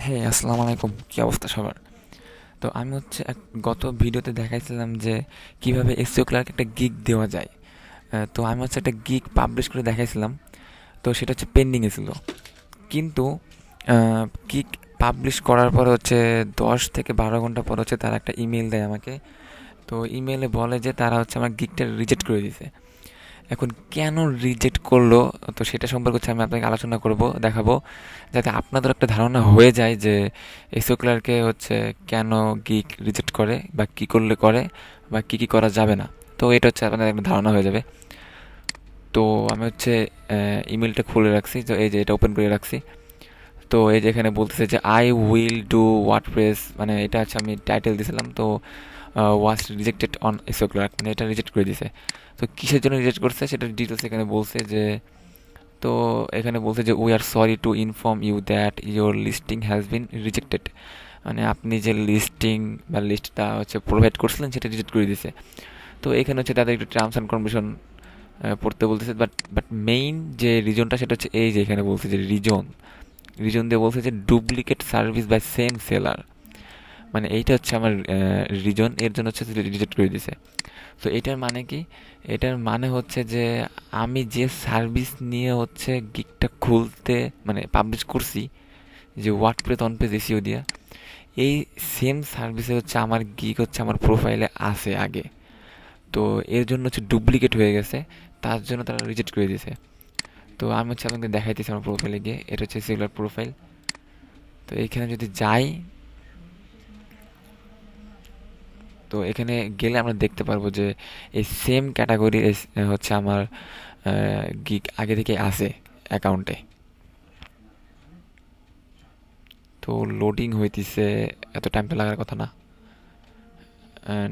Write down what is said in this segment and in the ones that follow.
হ্যাঁ, আসসালামু আলাইকুম। কি অবস্থা সবার? তো আমি হচ্ছে গত ভিডিওতে দেখাইছিলাম যে কিভাবে এসইও ক্লার্ক একটা গিগ দেওয়া যায়। তো আমি হচ্ছে একটা গিগ পাবলিশ করে দেখাইছিলাম। তো সেটা হচ্ছে পেন্ডিংয়ে ছিল। কিন্তু গিগ পাবলিশ করার পর হচ্ছে 10 থেকে 12 ঘন্টা পর হচ্ছে তারা একটা ইমেল দেয় আমাকে। তো ইমেলে বলে যে তারা হচ্ছে আমার গিগটা রিজেক্ট করে দিয়েছে। এখন কেন রিজেক্ট করলো, তো সেটা সম্পর্কে হচ্ছে আমি আপনাকে আলোচনা করব, দেখাবো, যাতে আপনাদের একটা ধারণা হয়ে যায় যে এসইও ক্লার্কে হচ্ছে কেন গিগ রিজেক্ট করে বা কি করলে করে বা কি কি করা যাবে না। তো এটা হচ্ছে আপনাদের একটা ধারণা হয়ে যাবে। তো আমি হচ্ছে ইমেলটা খুলে রাখছি, তো এই যে এটা ওপেন করে রাখছি। তো এই যে এখানে বলতেছে যে আই উইল ডু ওয়ার্ডপ্রেস, মানে এটা হচ্ছে আমি টাইটেল দিয়েছিলাম। তো was rejected on SEO clerk, মানে এটা রিজেক্ট করে দিয়েছে। তো কিসের জন্য রিজেক্ট করছে সেটা ডিটেলস এখানে বলছে যে, তো এখানে বলছে যে we are sorry to inform you that your listing has been rejected, মানে আপনি যে লিস্টিং বা লিস্টটা হচ্ছে প্রোভাইড করছিলেন সেটা রিজেক্ট করে দিয়েছে। তো এখানে হচ্ছে তাদের একটু টার্মস অ্যান্ড কন্ডিশন পড়তে বলতেছে, বাট বাট মেইন যে রিজনটা সেটা হচ্ছে এই যে এখানে বলছে যে রিজন দিয়ে বলছে যে duplicate service by same seller, মানে এইটা হচ্ছে আমার রিজন, এর জন্য হচ্ছে রিজেক্ট করে দিয়েছে। তো এটার মানে কি? এটার মানে হচ্ছে যে আমি যে সার্ভিস নিয়ে হচ্ছে গিগটা খুলতে মানে পাবলিশ করছি, যে ওয়ার্ডপ্রেস অন পেজ এসিও দিয়া, এই সেম সার্ভিসে হচ্ছে আমার গিগ হচ্ছে আমার প্রোফাইলে আছে আগে। তো এর জন্য হচ্ছে ডুপ্লিকেট হয়ে গেছে, তার জন্য তারা রিজেক্ট করে দিয়েছে। তো আমি হচ্ছে আপনাকে দেখাইতেছি আমার প্রোফাইলে গিয়ে, এটা হচ্ছে সেগুলার প্রোফাইল। তো এখানে যদি যাই, তো এখানে গেলে আমরা দেখতে পারবো যে এই সেম ক্যাটাগরি হচ্ছে আমার গিগ আগে থেকে আছে অ্যাকাউন্টে। তো লোডিং হইতেছে, এত টাইম তো লাগার কথা না,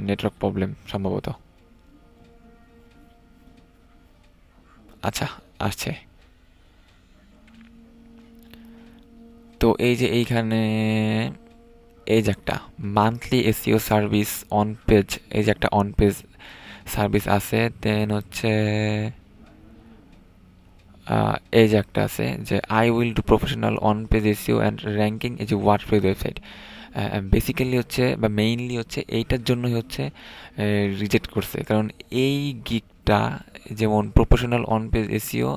নেটওয়ার্ক প্রবলেম সম্ভবত। আচ্ছা, আসছে। তো এই যে এইখানে এই যে একটা monthly SEO service on page, এই যে একটা অন পেজ সার্ভিস আছে। দেন হচ্ছে এই যে একটা আছে যে I will do professional on page SEO and ranking, এই যে ওয়ার্ডপ্রেস ওয়েবসাইট। বেসিক্যালি হচ্ছে বা মেইনলি হচ্ছে এইটার জন্যই হচ্ছে রিজেক্ট করছে, কারণ এই গিগটা যেমন professional on page SEO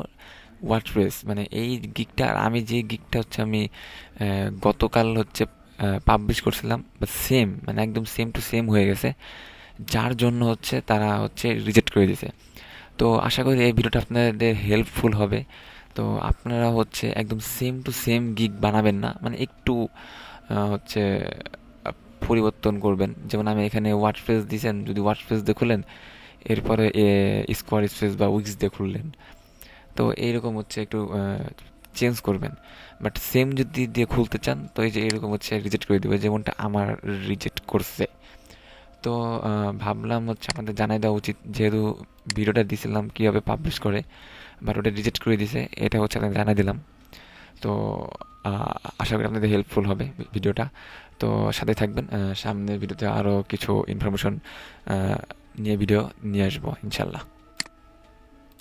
WordPress, মানে এই গিগটা আর আমি যে গিগটা হচ্ছে আমি গতকাল হচ্ছে পাবলিশ করছিলাম, বা সেম, মানে একদম সেম টু সেম হয়ে গেছে, যার জন্য হচ্ছে তারা হচ্ছে রিজেক্ট করে দিয়েছে। তো আশা করি এই ভিডিওটা আপনাদের হেল্পফুল হবে। তো আপনারা হচ্ছে একদম সেম টু সেম গিগ বানাবেন না, মানে একটু হচ্ছে পরিবর্তন করবেন। যেমন আমি এখানে ওয়ার্ডপ্রেস দিয়েছেন, যদি ওয়ার্ডপ্রেস দিয়ে খুলেন, এরপরে স্কোয়ার স্পেস বা উইক্স দিয়ে খুললেন, তো এইরকম হচ্ছে একটু চেঞ্জ করবেন। বাট সেম যদি দিয়ে খুলতে চান, তো এই যে এরকম হচ্ছে রিজেক্ট করে দেবে, যেমনটা আমার রিজেক্ট করছে। তো ভাবলাম হচ্ছে আপনাদের জানাই দেওয়া উচিত, যেহেতু ভিডিওটা দিয়েছিলাম কীভাবে পাবলিশ করে, বাট ওটা রিজেক্ট করে দিছে, এটা হচ্ছে আপনাদের জানাই দিলাম। তো আশা করি আপনাদের হেল্পফুল হবে ভিডিওটা। তো সাথে থাকবেন, সামনের ভিডিওতে আরও কিছু ইনফরমেশন নিয়ে ভিডিও নিয়ে আসবো ইনশাল্লাহ।